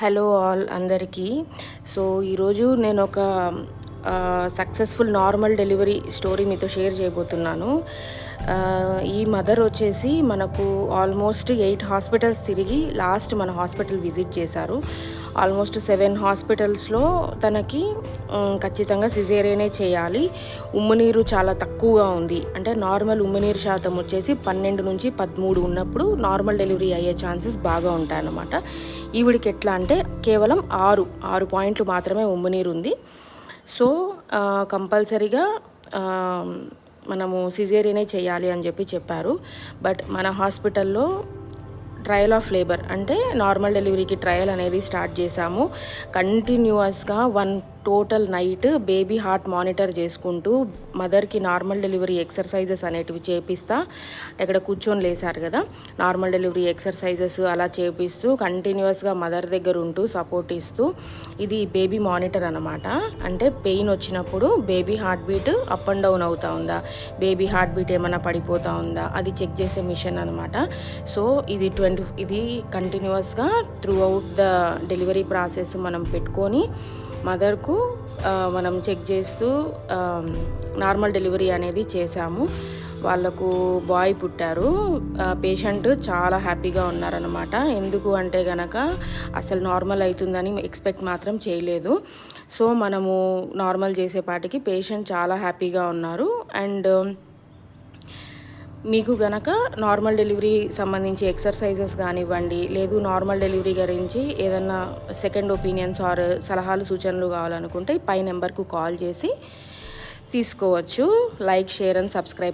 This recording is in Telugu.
హలో ఆల్ అందరికీ. సో ఈరోజు నేను ఒక సక్సెస్ఫుల్ నార్మల్ డెలివరీ స్టోరీ మీతో షేర్ చేయబోతున్నాను. ఈ మదర్ వచ్చేసి మనకు ఆల్మోస్ట్ 8 హాస్పిటల్స్ తిరిగి లాస్ట్ మన హాస్పిటల్ విజిట్ చేశారు. ఆల్మోస్ట్ 7 హాస్పిటల్స్లో తనకి ఖచ్చితంగా సిజేరియనే చేయాలి. ఉమ్మనీరు చాలా తక్కువగా ఉంది. అంటే నార్మల్ ఉమ్మనీరు శాతం వచ్చేసి 12 నుంచి 13 ఉన్నప్పుడు నార్మల్ డెలివరీ అయ్యే ఛాన్సెస్ బాగా ఉంటాయన్నమాట. ఈవిడికి ఎట్లా అంటే కేవలం 6 పాయింట్లు మాత్రమే ఉమ్మనీరు ఉంది. సో కంపల్సరీగా మనము సిజేరియనే చేయాలి అని చెప్పారు. బట్ మన హాస్పిటల్లో ట్రయల్ ఆఫ్ లేబర్ అంటే నార్మల్ డెలివరీకి ట్రయల్ అనేది స్టార్ట్ చేశాము. కంటిన్యూస్గా 1 total night baby heart monitor చేసుకుంటూ మదర్కి నార్మల్ డెలివరీ ఎక్సర్సైజెస్ అనేటివి చేపిస్తా, ఇక్కడ కూర్చొని లేసారు కదా, నార్మల్ డెలివరీ ఎక్సర్సైజెస్ అలా చేపిస్తూ కంటిన్యూస్గా మదర్ దగ్గర ఉంటూ సపోర్ట్ ఇస్తూ, ఇది బేబీ మానిటర్ అనమాట. అంటే పెయిన్ వచ్చినప్పుడు baby heart beat up and down అవుతూ ఉందా, బేబీ హార్ట్ బీట్ ఏమైనా పడిపోతూ ఉందా అది చెక్ చేసే మిషన్ అనమాట. సో ఇది కంటిన్యూస్గా through out the delivery process మనం పెట్టుకొని మదర్కు మనం చెక్ చేస్తూ నార్మల్ డెలివరీ అనేది చేశాము. వాళ్ళకు బాయ్ పుట్టారు. పేషెంట్ చాలా హ్యాపీగా ఉన్నారనమాట. ఎందుకు అంటే గనక అసలు నార్మల్ అవుతుందని ఎక్స్పెక్ట్ మాత్రం చేయలేదు. సో మనము నార్మల్ చేసేపాటికి పేషెంట్ చాలా హ్యాపీగా ఉన్నారు. అండ్ మీకు గనక నార్మల్ డెలివరీ సంబంధించి ఎక్సర్సైజెస్ కానివ్వండి, లేదు నార్మల్ డెలివరీ గురించి ఏదన్నా సెకండ్ ఒపీనియన్స్ ఆర్ సలహాలు సూచనలు కావాలనుకుంటే పై నెంబర్కు కాల్ చేసి తీసుకోవచ్చు. Like, share and subscribe.